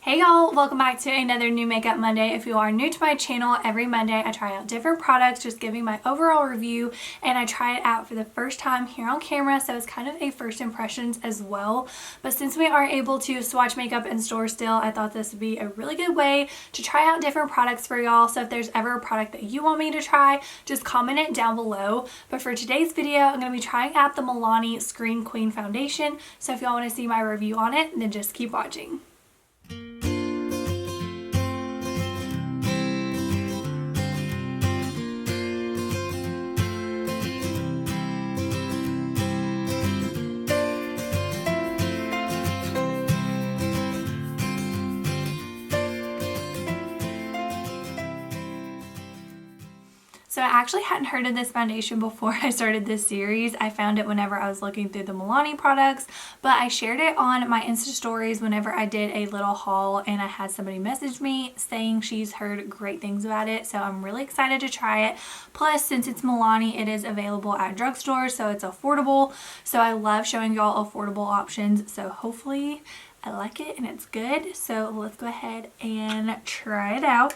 Hey y'all, welcome back to another new Makeup Monday. If you are new to my channel, every Monday I try out different products, just giving my overall review, and I try it out for the first time here on camera, so it's kind of a first impressions as well. But since we are able to swatch makeup in store still, I thought this would be a really good way to try out different products for y'all. So if there's ever a product that you want me to try, just comment it down below. But for today's video, I'm going to be trying out the Milani Screen Queen Foundation. So if y'all want to see my review on it, then just keep watching. So I actually hadn't heard of this foundation before I started this series. I found it whenever I was looking through the Milani products, but I shared it on my Insta stories whenever I did a little haul, and I had somebody message me saying she's heard great things about it. So I'm really excited to try it. Plus, since it's Milani, it is available at drugstores, so it's affordable. So I love showing y'all affordable options. So hopefully I like it and it's good. So let's go ahead and try it out.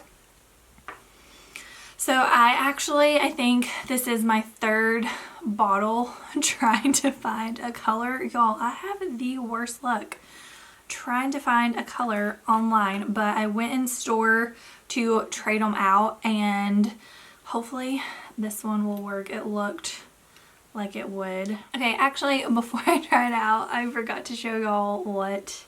So I think this is my third bottle trying to find a color. Y'all, I have the worst luck trying to find a color online, but I went in store to trade them out, and hopefully this one will work. It looked like it would. Okay, actually, before I try it out, I forgot to show y'all what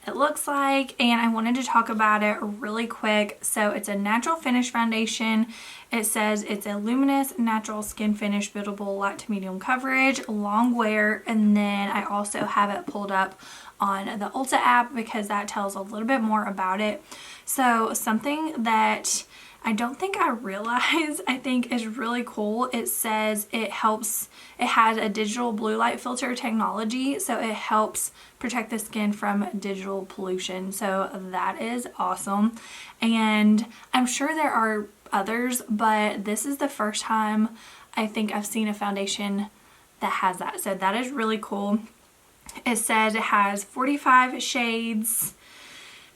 it looks like, and I wanted to talk about it really quick. So it's a natural finish foundation. It says it's a luminous natural skin finish, buildable light to medium coverage, long wear, and then I also have it pulled up on the Ulta app because that tells a little bit more about it. So something that I don't think I realized, I think is really cool. It says it has a digital blue light filter technology, so it helps protect the skin from digital pollution. So that is awesome. And I'm sure there are others, but this is the first time I think I've seen a foundation that has that. So that is really cool. It says it has 45 shades,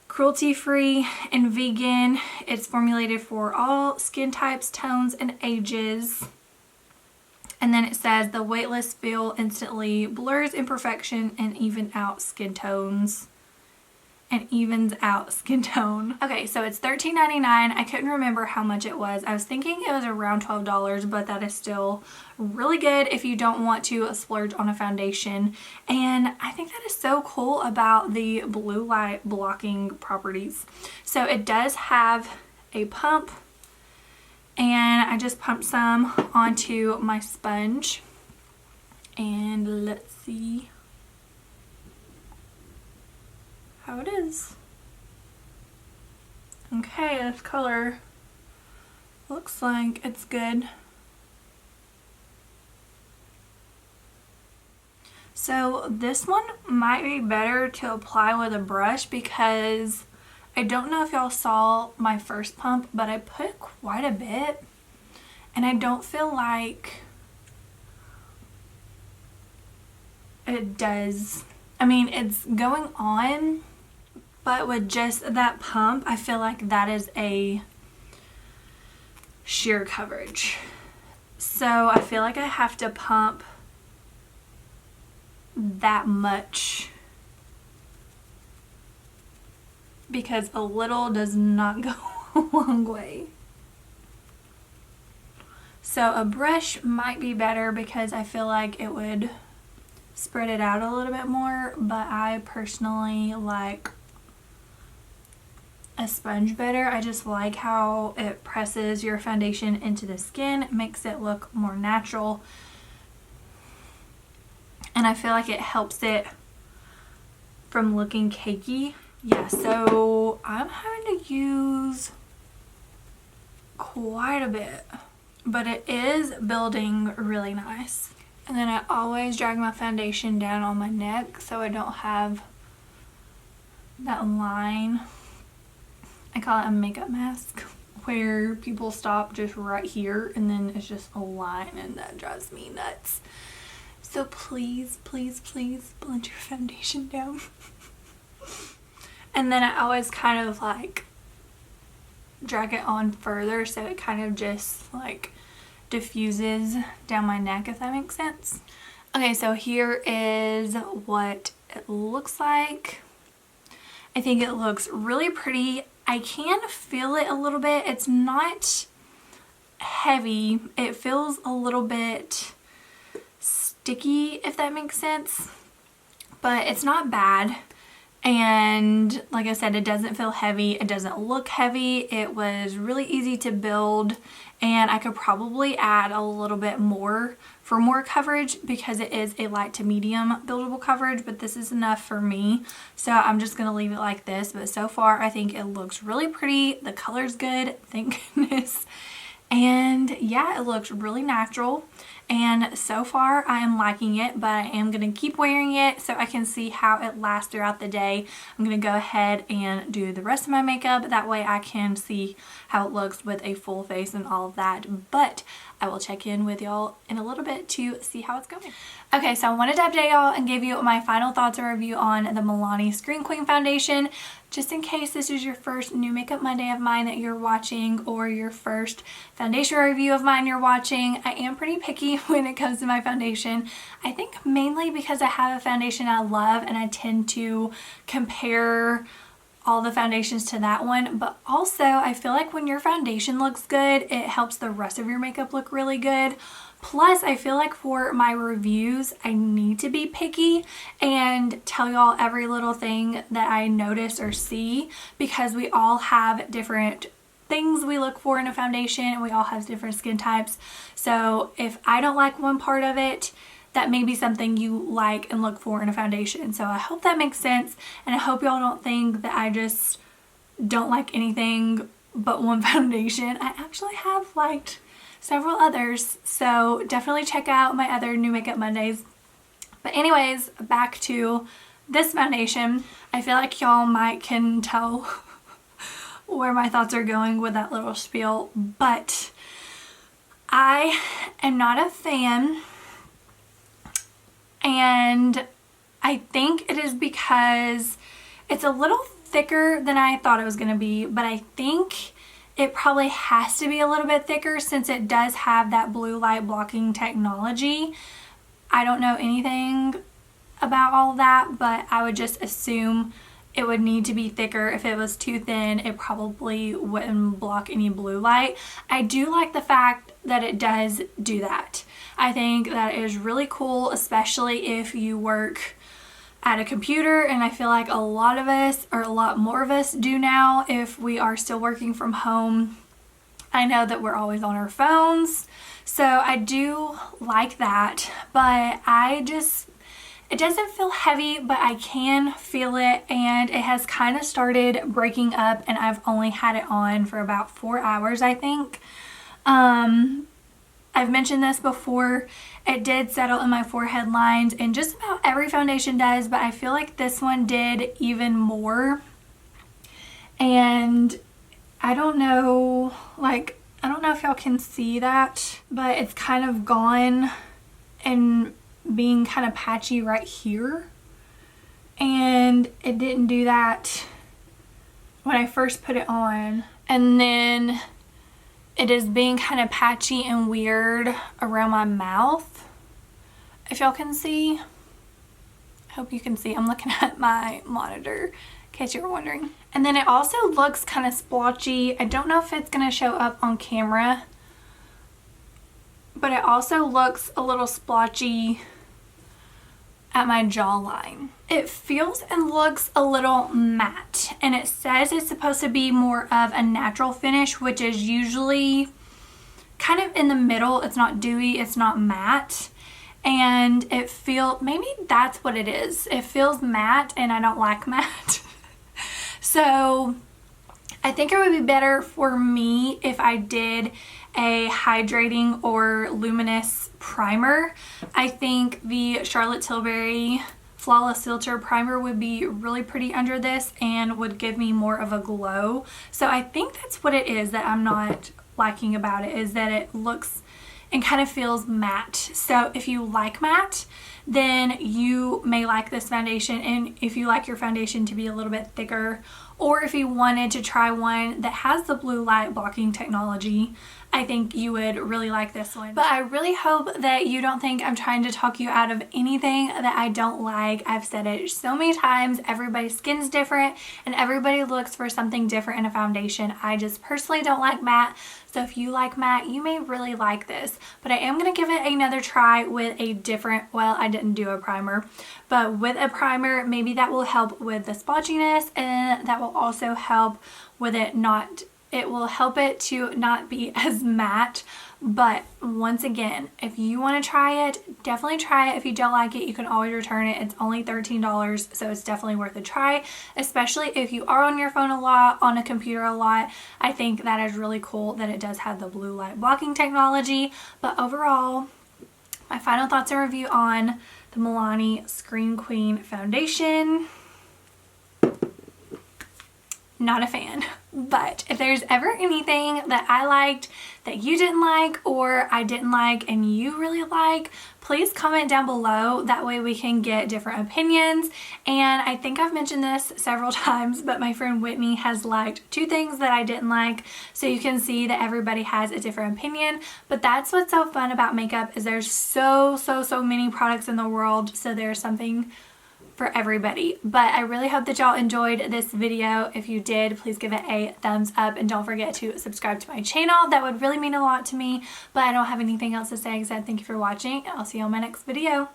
cruelty-free and vegan. It's formulated for all skin types, tones, and ages. And then it says the weightless feel instantly blurs imperfection and evens out skin tone. Okay, so it's $13.99. I couldn't remember how much it was. I was thinking it was around $12, but that is still really good if you don't want to splurge on a foundation. And I think that is so cool about the blue light blocking properties. So it does have a pump, and I just pumped some onto my sponge, and let's see how it is. Okay, this color looks like it's good. So this one might be better to apply with a brush because I don't know if y'all saw my first pump, but I put quite a bit, and I don't feel like it does. I mean, it's going on, but with just that pump, I feel like that is a sheer coverage. So I feel like I have to pump that much because a little does not go a long way. So a brush might be better because I feel like it would spread it out a little bit more, but I personally like a sponge better. I just like how it presses your foundation into the skin. It makes it look more natural, and I feel like it helps it from looking cakey. Yeah, so I'm having to use quite a bit, but it is building really nice. And then I always drag my foundation down on my neck so I don't have that line. I call it a makeup mask, where people stop just right here and then it's just a line, and that drives me nuts. So please, please, please blend your foundation down. And then I always kind of like drag it on further so it kind of just like diffuses down my neck, if that makes sense. Okay, so here is what it looks like. I think it looks really pretty. I can feel it a little bit. It's not heavy. It feels a little bit sticky, if that makes sense, but it's not bad. And like I said, it doesn't feel heavy. It doesn't look heavy. It was really easy to build, and I could probably add a little bit more for more coverage because it is a light to medium buildable coverage, but this is enough for me. So I'm just going to leave it like this. But so far, I think it looks really pretty. The color's good, thank goodness. And yeah, it looks really natural. And so far I am liking it, but I am going to keep wearing it so I can see how it lasts throughout the day. I'm going to go ahead and do the rest of my makeup. That way I can see how it looks with a full face and all of that. But I will check in with y'all in a little bit to see how it's going. Okay, so I wanted to update y'all and give you my final thoughts or review on the Milani Screen Queen Foundation. Just in case this is your first New Makeup Monday of mine that you're watching, or your first foundation review of mine you're watching, I am pretty picky when it comes to my foundation. I think mainly because I have a foundation I love and I tend to compare all the foundations to that one, but also I feel like when your foundation looks good, it helps the rest of your makeup look really good. Plus, I feel like for my reviews, I need to be picky and tell y'all every little thing that I notice or see, because we all have different things we look for in a foundation and we all have different skin types. So if I don't like one part of it, that may be something you like and look for in a foundation. So I hope that makes sense, and I hope y'all don't think that I just don't like anything but one foundation. I actually have liked several others, so definitely check out my other New Makeup Mondays. But anyways, back to this foundation. I feel like y'all might can tell where my thoughts are going with that little spiel, but I am not a fan, and I think it is because it's a little thicker than I thought it was going to be, but I think it probably has to be a little bit thicker since it does have that blue light blocking technology. I don't know anything about all that, but I would just assume it would need to be thicker. If it was too thin, it probably wouldn't block any blue light. I do like the fact that it does do that. I think that is really cool, especially if you work at a computer, and I feel like a lot of us, or a lot more of us do now if we are still working from home. I know that we're always on our phones, so I do like that, but it doesn't feel heavy, but I can feel it, and it has kind of started breaking up, and I've only had it on for about 4 hours, I think. I've mentioned this before, it did settle in my forehead lines, and just about every foundation does, but I feel like this one did even more. And I don't know if y'all can see that, but it's kind of gone and being kind of patchy right here. And it didn't do that when I first put it on. And then it is being kind of patchy and weird around my mouth, if y'all can see. I hope you can see. I'm looking at my monitor in case you were wondering. And then it also looks kind of splotchy. I don't know if it's going to show up on camera, but it also looks a little splotchy at my jawline. It feels and looks a little matte, and it says it's supposed to be more of a natural finish, which is usually kind of in the middle. It's not dewy, it's not matte, and it feels, maybe that's what it is. It feels matte, and I don't like matte. So I think it would be better for me if I did a hydrating or luminous primer. I think the Charlotte Tilbury Flawless Filter Primer would be really pretty under this and would give me more of a glow. So I think that's what it is that I'm not liking about it, is that it looks and kind of feels matte. So if you like matte, then you may like this foundation, and if you like your foundation to be a little bit thicker, or if you wanted to try one that has the blue light blocking technology, I think you would really like this one. But I really hope that you don't think I'm trying to talk you out of anything that I don't like. I've said it so many times, everybody's skin's different and everybody looks for something different in a foundation. I just personally don't like matte. So if you like matte, you may really like this. But I am going to give it another try with a different, well, I didn't do a primer, but with a primer, maybe that will help with the splotchiness, and that will also help with it will help it to not be as matte. But once again, if you want to try it, definitely try it. If you don't like it, you can always return it. It's only $13, so it's definitely worth a try, especially if you are on your phone a lot, on a computer a lot. I think that is really cool that it does have the blue light blocking technology. But overall, my final thoughts and review on the Milani Screen Queen foundation: not a fan. But if there's ever anything that I liked that you didn't like, or I didn't like and you really like, please comment down below. That way we can get different opinions. And I think I've mentioned this several times, but my friend Whitney has liked 2 things that I didn't like. So you can see that everybody has a different opinion. But that's what's so fun about makeup, is there's so many products in the world. So there's something for everybody. But I really hope that y'all enjoyed this video. If you did, please give it a thumbs up, and don't forget to subscribe to my channel. That would really mean a lot to me. But I don't have anything else to say except thank you for watching, and I'll see you on my next video.